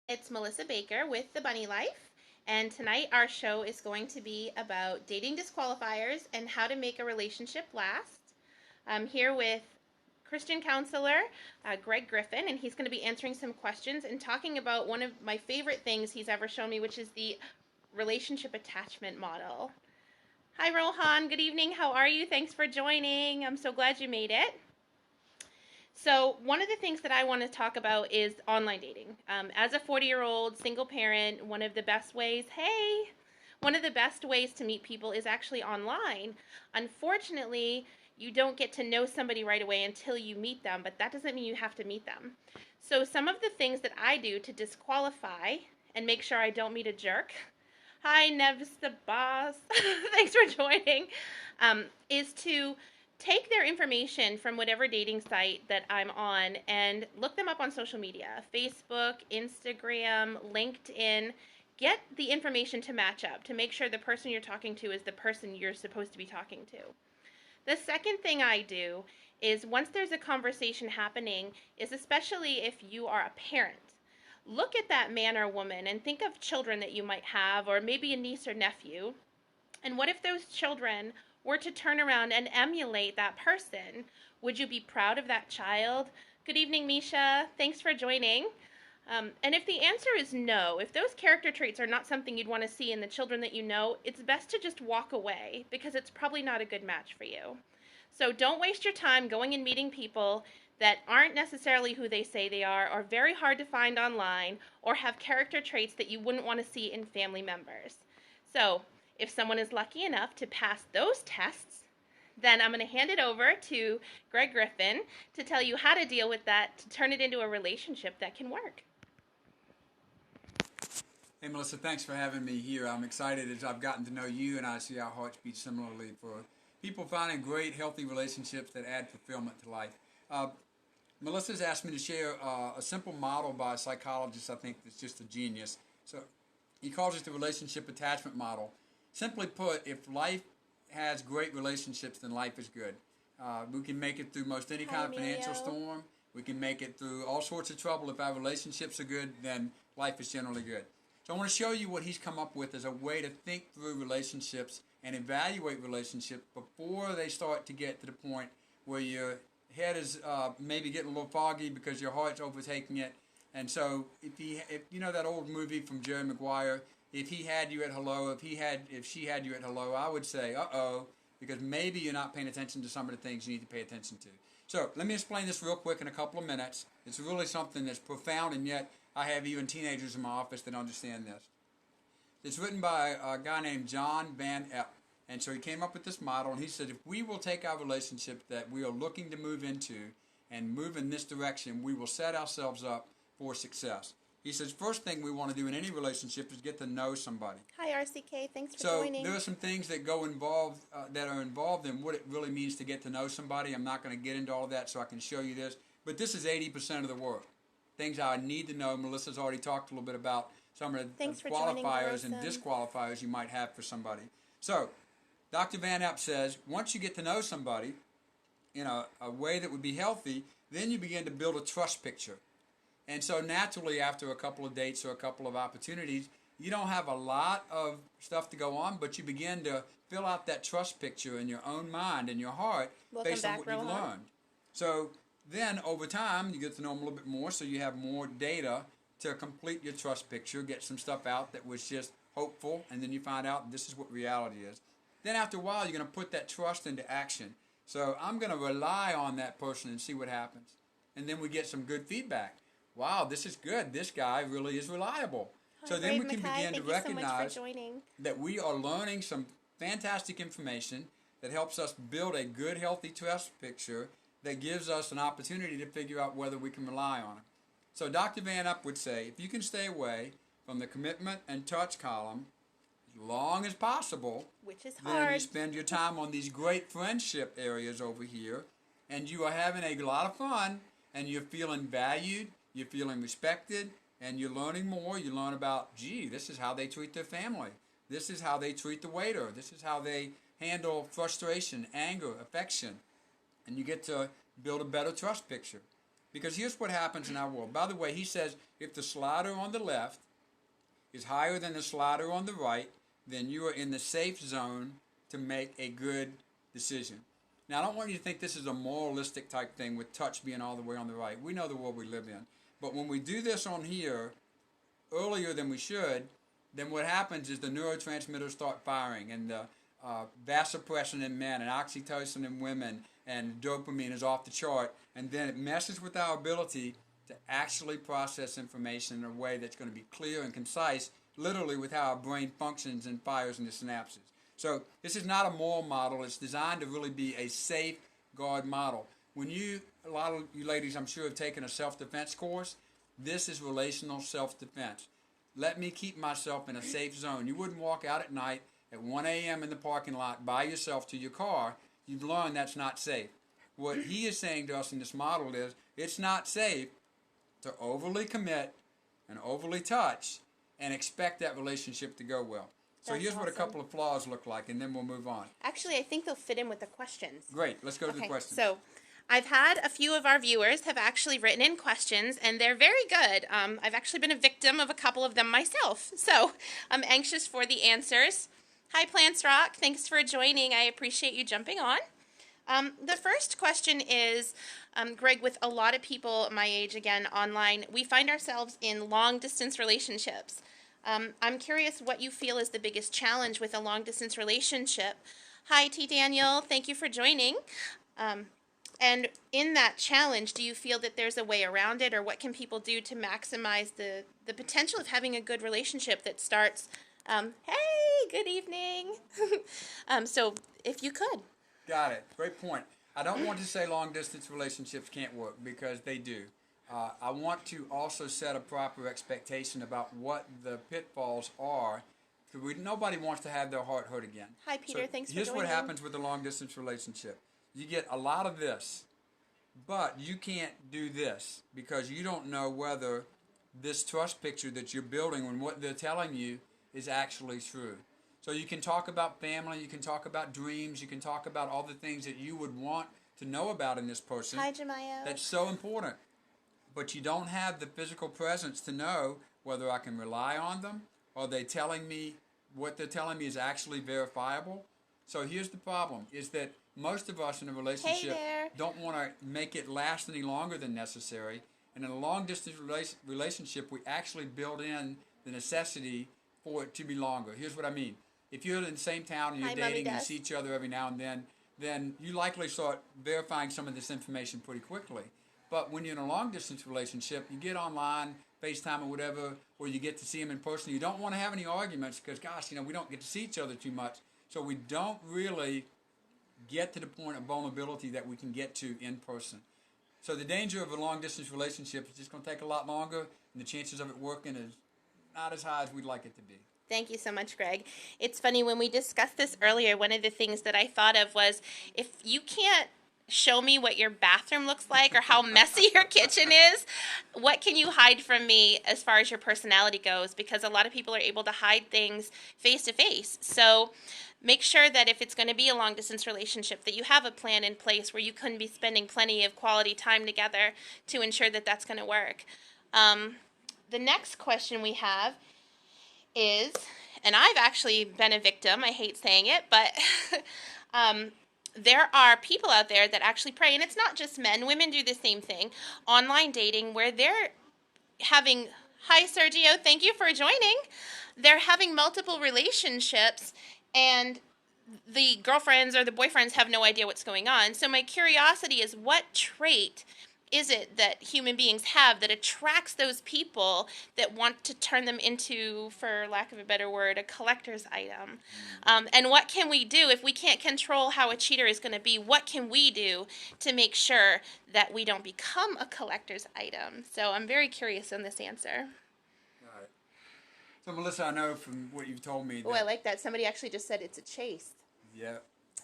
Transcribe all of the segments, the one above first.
It's Melissa Baker with The Bunny Life, and tonight our show is going to be about dating disqualifiers and how to make a relationship last. I'm here with Christian counselor Greg Griffin, and he's going to be answering some questions and talking about one of my favorite things he's ever shown me, which is the relationship attachment model. Hi, Rohan. Good evening. How are you? Thanks for joining. I'm so glad you made it. So one of the things that I want to talk about is online dating. As a 40-year-old single parent, one of the best ways to meet people is actually online. Unfortunately, you don't get to know somebody right away until you meet them, but that doesn't mean you have to meet them. So some of the things that I do to disqualify and make sure I don't meet a jerk. Hi, Nev's the boss. Thanks for joining. Is to take their information from whatever dating site that I'm on and look them up on social media, Facebook, Instagram, LinkedIn. Get the information to match up to make sure the person you're talking to is the person you're supposed to be talking to. The second thing I do is once there's a conversation happening, is especially if you are a parent, look at that man or woman and think of children that you might have, or maybe a niece or nephew. And what if those children were to turn around and emulate that person? Would you be proud of that child? Good evening, Misha. Thanks for joining. And if the answer is no, if those character traits are not something you'd want to see in the children that you know, it's best to just walk away because it's probably not a good match for you. So don't waste your time going and meeting people that aren't necessarily who they say they are very hard to find online, or have character traits that you wouldn't want to see in family members. So if someone is lucky enough to pass those tests, then I'm going to hand it over to Greg Griffin to tell you how to deal with that, to turn it into a relationship that can work. Hey Melissa, thanks for having me here. I'm excited as I've gotten to know you, and I see our hearts beat similarly for people finding great, healthy relationships that add fulfillment to life. Melissa's asked me to share a simple model by a psychologist I think that's just a genius. So he calls it the relationship attachment model. Simply put, if life has great relationships, then life is good. We can make it through most any kind of financial storm. We can make it through all sorts of trouble. If our relationships are good, then life is generally good. So I want to show you what he's come up with as a way to think through relationships and evaluate relationships before they start to get to the point where your head is maybe getting a little foggy because your heart's overtaking it. And so if you know that old movie from Jerry Maguire, if he had you at hello, if she had you at hello, I would say, uh-oh, because maybe you're not paying attention to some of the things you need to pay attention to. So let me explain this real quick in a couple of minutes. It's really something that's profound, and yet I have even teenagers in my office that understand this. It's written by a guy named John Van Epp. And so he came up with this model, and he said, if we will take our relationship that we are looking to move into and move in this direction, we will set ourselves up for success. He says, first thing we want to do in any relationship is get to know somebody. Hi, RCK. Thanks for joining. So there are some things that are involved in what it really means to get to know somebody. I'm not going to get into all of that so I can show you this. But this is 80% of the work. Things I need to know. Melissa's already talked a little bit about some of the qualifiers and disqualifiers you might have for somebody. So Dr. Van Epp says, once you get to know somebody in a way that would be healthy, then you begin to build a trust picture. And so naturally, after a couple of dates or a couple of opportunities, you don't have a lot of stuff to go on, but you begin to fill out that trust picture in your own mind and your heart based on what you've learned. So then over time, you get to know them a little bit more, so you have more data to complete your trust picture, get some stuff out that was just hopeful, and then you find out this is what reality is. Then after a while, you're going to put that trust into action. So I'm going to rely on that person and see what happens. And then we get some good feedback. Wow, this is good. This guy really is reliable. So then we can begin to recognize that we are learning some fantastic information that helps us build a good, healthy trust picture that gives us an opportunity to figure out whether we can rely on it. So Dr. Van Epp would say, if you can stay away from the commitment and touch column as long as possible, which is hard, then you spend your time on these great friendship areas over here, and you are having a lot of fun, and you're feeling valued, you're feeling respected, and you're learning more. You learn about, gee, this is how they treat their family. This is how they treat the waiter. This is how they handle frustration, anger, affection. And you get to build a better trust picture. Because here's what happens in our world. By the way, he says if the slider on the left is higher than the slider on the right, then you are in the safe zone to make a good decision. Now, I don't want you to think this is a moralistic type thing with touch being all the way on the right. We know the world we live in. But when we do this on here earlier than we should, then what happens is the neurotransmitters start firing, and the vasopressin in men and oxytocin in women and dopamine is off the chart, and then it messes with our ability to actually process information in a way that's going to be clear and concise, literally with how our brain functions and fires in the synapses. So this is not a moral model. It's designed to really be a safeguard model. A lot of you ladies, I'm sure, have taken a self-defense course. This is relational self-defense. Let me keep myself in a safe zone. You wouldn't walk out at night at 1 a.m. in the parking lot by yourself to your car. You've learned that's not safe. What he is saying to us in this model is it's not safe to overly commit and overly touch and expect that relationship to go well. So here's what a couple of flaws look like, and then we'll move on. Actually, I think they'll fit in with the questions. Great. Let's go to the questions. So I've had a few of our viewers have actually written in questions, and they're very good. I've actually been a victim of a couple of them myself, so I'm anxious for the answers. Hi, Plants Rock. Thanks for joining. I appreciate you jumping on. The first question is, Greg, with a lot of people my age, again, online, we find ourselves in long-distance relationships. I'm curious what you feel is the biggest challenge with a long-distance relationship. Hi, T. Daniel. Thank you for joining. And in that challenge, do you feel that there's a way around it, or what can people do to maximize the potential of having a good relationship that starts, hey, good evening. So if you could. Got it. Great point. I don't want to say long-distance relationships can't work, because they do. I want to also set a proper expectation about what the pitfalls are. Nobody wants to have their heart hurt again. Hi, Peter. Thanks for joining. Here's what happens with a long-distance relationship. You get a lot of this, but you can't do this because you don't know whether this trust picture that you're building and what they're telling you is actually true. So you can talk about family, you can talk about dreams, you can talk about all the things that you would want to know about in this person. Hi, Jemiah. That's so important. But you don't have the physical presence to know whether I can rely on them, or they telling me what they're telling me is actually verifiable. So here's the problem, is that most of us in a relationship don't want to make it last any longer than necessary. And in a long-distance relationship, we actually build in the necessity for it to be longer. Here's what I mean. If you're in the same town and you're dating and you see each other every now and then you likely start verifying some of this information pretty quickly. But when you're in a long-distance relationship, you get online, FaceTime or whatever, or you get to see them in person. You don't want to have any arguments because, gosh, we don't get to see each other too much. So we don't really get to the point of vulnerability that we can get to in person. So the danger of a long-distance relationship is just going to take a lot longer, and the chances of it working is not as high as we'd like it to be. Thank you so much, Greg. It's funny, when we discussed this earlier, one of the things that I thought of was, if you can't show me what your bathroom looks like or how messy your kitchen is, what can you hide from me as far as your personality goes? Because a lot of people are able to hide things face to face. So make sure that if it's going to be a long distance relationship, that you have a plan in place where you can be spending plenty of quality time together to ensure that that's going to work. The next question we have is, and I've actually been a victim, I hate saying it, but there are people out there that actually pray, and it's not just men, women do the same thing, online dating, where they're having, hi Sergio, thank you for joining, they're having multiple relationships, and the girlfriends or the boyfriends have no idea what's going on. So my curiosity is, what trait is it that human beings have that attracts those people that want to turn them into, for lack of a better word, a collector's item? And what can we do if we can't control how a cheater is going to be? What can we do to make sure that we don't become a collector's item? So I'm very curious on this answer. Got it. So Melissa, I know from what you've told me. Oh, I like that. Somebody actually just said it's a chase. Yeah.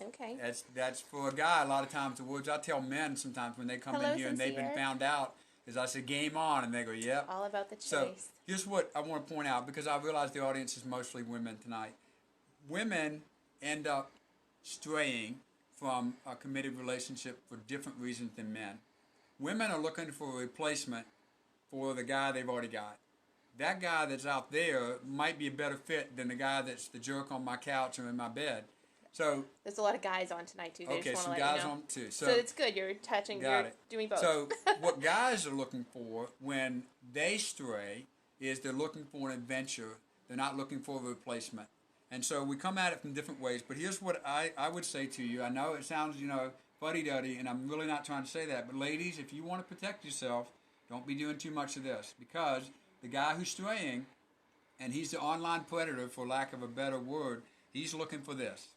Okay. That's for a guy. A lot of times, the words I tell men sometimes when they come in here and they've been found out is, I say, game on, and they go, yep. All about the chase. So here's what I want to point out, because I realize the audience is mostly women tonight. Women end up straying from a committed relationship for different reasons than men. women are looking for a replacement for the guy they've already got. That guy that's out there might be a better fit than the guy that's the jerk on my couch or in my bed. So There's a lot of guys on tonight too. They okay, just want some to let you guys know. on too. So it's good. You're Got it. doing both. So what guys are looking for when they stray is they're looking for an adventure. They're not looking for a replacement. And so we come at it from different ways. But here's what I would say to you. I know it sounds, fuddy-duddy, and I'm really not trying to say that. But ladies, if you want to protect yourself, don't be doing too much of this. Because the guy who's straying, and he's the online predator, for lack of a better word, he's looking for this.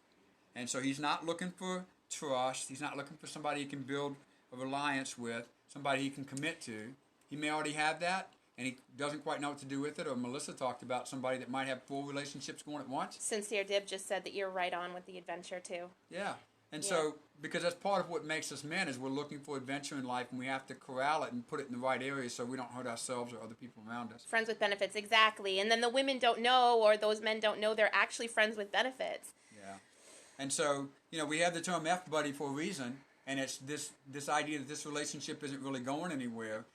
And so he's not looking for trust. He's not looking for somebody he can build a reliance with, somebody he can commit to. He may already have that, and he doesn't quite know what to do with it. Or Melissa talked about somebody that might have 4 relationships going at once. Sincere Dib just said that you're right on with the adventure too. Yeah. And so, because that's part of what makes us men, is we're looking for adventure in life, and we have to corral it and put it in the right area so we don't hurt ourselves or other people around us. Friends with benefits, exactly. And then the women don't know, or those men don't know, they're actually friends with benefits. Yeah. And so, we have the term F-buddy for a reason, and it's this idea that this relationship isn't really going anywhere.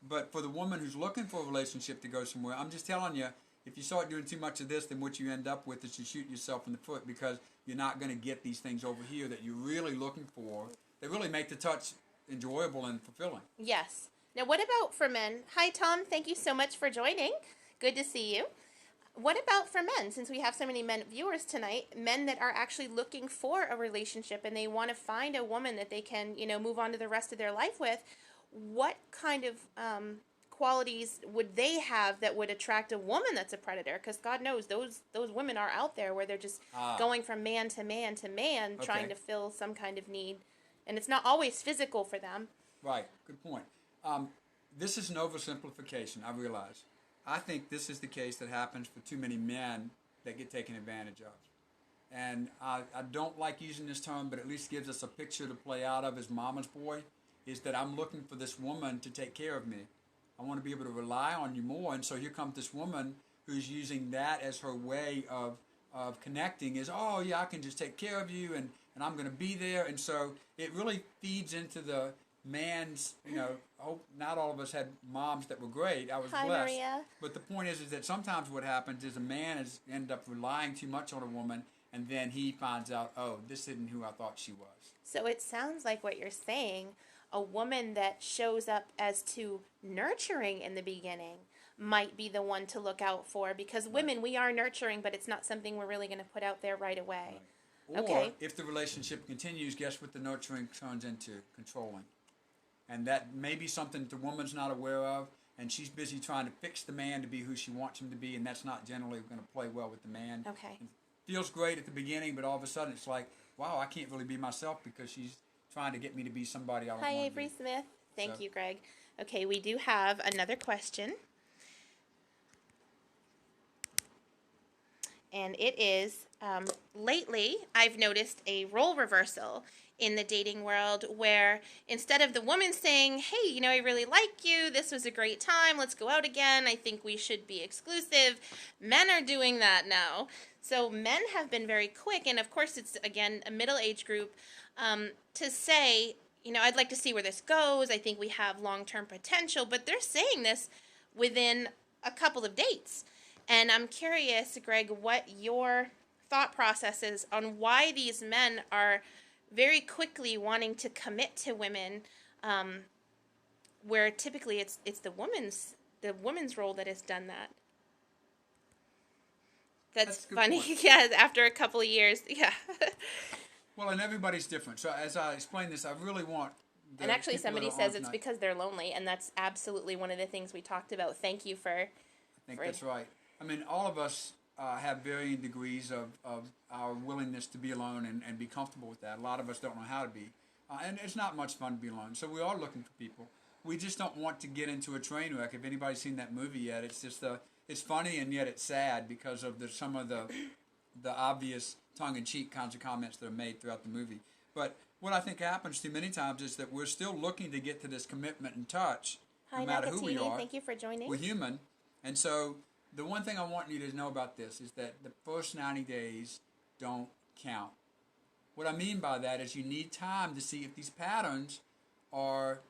But for the woman who's looking for a relationship to go somewhere, I'm just telling you, if you start doing too much of this, then what you end up with is you shoot yourself in the foot, because you're not going to get these things over here that you're really looking for. They really make the touch enjoyable and fulfilling. Yes. Now, what about for men? Hi, Tom. Thank you so much for joining. Good to see you. What about for men? Since we have so many men viewers tonight, men that are actually looking for a relationship and they want to find a woman that they can, move on to the rest of their life with, what kind of qualities would they have that would attract a woman that's a predator? Because God knows those women are out there where they're just going from man to man to man, trying to fill some kind of need. And it's not always physical for them. Right. Good point. This is an oversimplification, I realize. I think this is the case that happens for too many men that get taken advantage of. And I don't like using this term, but at least gives us a picture to play out of as mama's boy, is that I'm looking for this woman to take care of me. I want to be able to rely on you more. And so here comes this woman who's using that as her way of connecting, is, oh, yeah, I can just take care of you, and I'm going to be there. And so it really feeds into the man's, not all of us had moms that were great. I was Hi, blessed. Maria. But the point is that sometimes what happens is a man has ended up relying too much on a woman, and then he finds out, oh, this isn't who I thought she was. So it sounds like what you're saying, a woman that shows up as too nurturing in the beginning might be the one to look out for, because women, we are nurturing, but it's not something we're really going to put out there right away. Right. Or Okay. if the relationship continues, guess what the nurturing turns into? Controlling. And that may be something that the woman's not aware of, and she's busy trying to fix the man to be who she wants him to be, and that's not generally going to play well with the man. Okay. It feels great at the beginning, but all of a sudden it's like, wow, I can't really be myself because she's trying to get me to be somebody I don't Hi, want to Avery be. Smith. Thank So- you, Greg. Okay, we do have another question. And it is, lately I've noticed a role reversal in the dating world where instead of the woman saying, hey, I really like you, this was a great time, let's go out again, I think we should be exclusive, men are doing that now. So men have been very quick, and of course it's, again, a middle-age group, to say, I'd like to see where this goes, I think we have long-term potential, but they're saying this within a couple of dates. And I'm curious, Greg, what your thought process is on why these men are very quickly wanting to commit to women, where typically it's the woman's role that has done that. That's a good funny. point. Yeah, after a couple of years. Yeah. Well, and everybody's different. So as I explain this, I really want the And actually people that somebody are on says it's tonight- because they're lonely, and that's absolutely one of the things we talked about. Thank you for... I think that's right. I mean, all of us have varying degrees of our willingness to be alone and be comfortable with that. A lot of us don't know how to be. And it's not much fun to be alone. So we are looking for people. We just don't want to get into a train wreck. If anybody's seen that movie yet, it's just it's funny and yet it's sad because of some of the obvious tongue-in-cheek kinds of comments that are made throughout the movie. But what I think happens too many times is that we're still looking to get to this commitment and touch, Hi, no matter who we Nakatini. are. Thank you for joining. We're human. And so the one thing I want you to know about this is that the first 90 days don't count. What I mean by that is you need time to see if these patterns are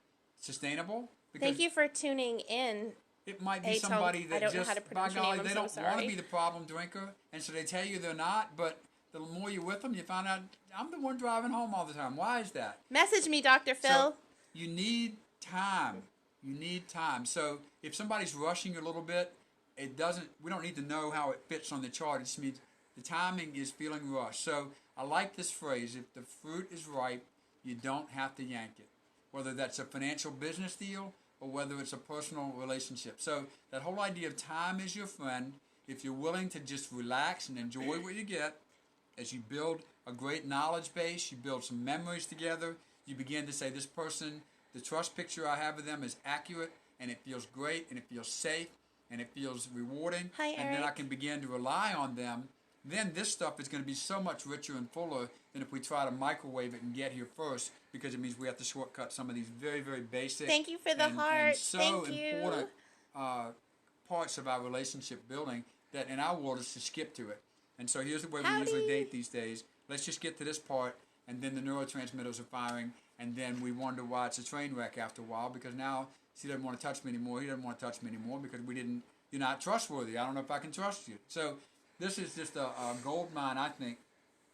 sustainable because Thank you for tuning in. it might be Atel, somebody I that don't know how to just, by pronounce your golly, name. I'm they so don't want to sorry. be the problem drinker, and so they tell you they're not, but the more you're with them, you find out, I'm the one driving home all the time. Why is that? Message me, Dr. Phil. So you need time. You need time. So if somebody's rushing you a little bit, we don't need to know how it fits on the chart. It just means the timing is feeling rushed. So I like this phrase, if the fruit is ripe, you don't have to yank it. Whether that's a financial business deal or whether it's a personal relationship. So that whole idea of time is your friend. If you're willing to just relax and enjoy what you get, as you build a great knowledge base, you build some memories together, you begin to say, this person, the trust picture I have of them is accurate, and it feels great, and it feels safe, and it feels rewarding, Hi, and then I Eric. can begin to rely on them. Then this stuff is going to be so much richer and fuller than if we try to microwave it and get here first, because it means we have to shortcut some of these very, very basic Thank you for the and hearts. so Thank you. important parts of our relationship building that in our world is to skip to it. And so here's the way we usually Howdy. date these days. Let's just get to this part, and then the neurotransmitters are firing, and then we wonder why it's a train wreck after a while, because now she doesn't want to touch me anymore, he doesn't want to touch me anymore, because you're not trustworthy. I don't know if I can trust you. So this is just a gold mine, I think,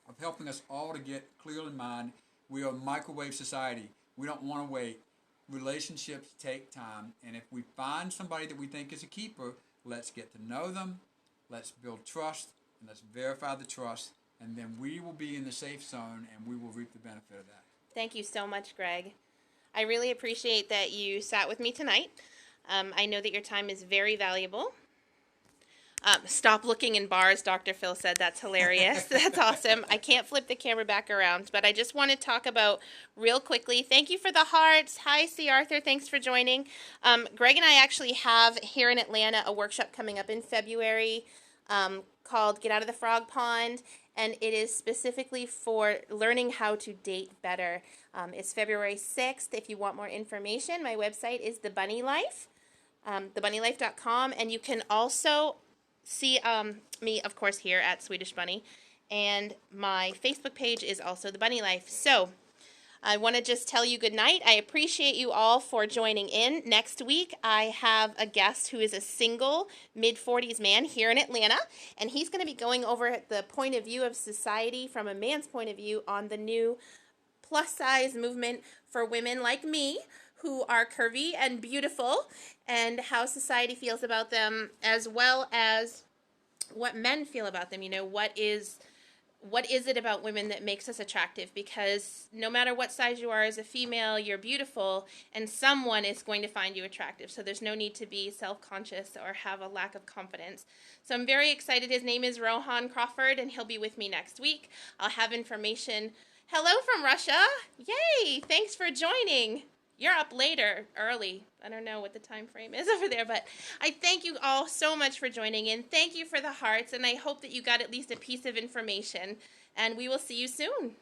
of helping us all to get clear in mind. We are a microwave society. We don't want to wait. Relationships take time, and if we find somebody that we think is a keeper, let's get to know them, let's build trust, and let's verify the trust, and then we will be in the safe zone, and we will reap the benefit of that. Thank you so much, Greg. I really appreciate that you sat with me tonight. I know that your time is very valuable. Stop looking in bars, Dr. Phil said. That's hilarious. That's awesome. I can't flip the camera back around, but I just want to talk about real quickly. Thank you for the hearts. Hi, C. Arthur. Thanks for joining. Greg and I actually have here in Atlanta a workshop coming up in February called Get Out of the Frog Pond, and it is specifically for learning how to date better. It's February 6th. If you want more information, my website is The Bunny Life, thebunnylife.com, and you can also see me, of course, here at Swedish Bunny, and my Facebook page is also The Bunny Life. So I want to just tell you good night. I appreciate you all for joining in. Next week, I have a guest who is a single mid-40s man here in Atlanta, and he's going to be going over the point of view of society from a man's point of view on the new plus-size movement for women like me who are curvy and beautiful, and how society feels about them, as well as what men feel about them. You know, what is it about women that makes us attractive? Because no matter what size you are as a female, you're beautiful, and someone is going to find you attractive. So there's no need to be self-conscious or have a lack of confidence. So I'm very excited. His name is Rohan Crawford, and he'll be with me next week. I'll have information. Hello from Russia. Yay! Thanks for joining. You're up later, early. I don't know what the time frame is over there, but I thank you all so much for joining in. Thank you for the hearts, and I hope that you got at least a piece of information, and we will see you soon.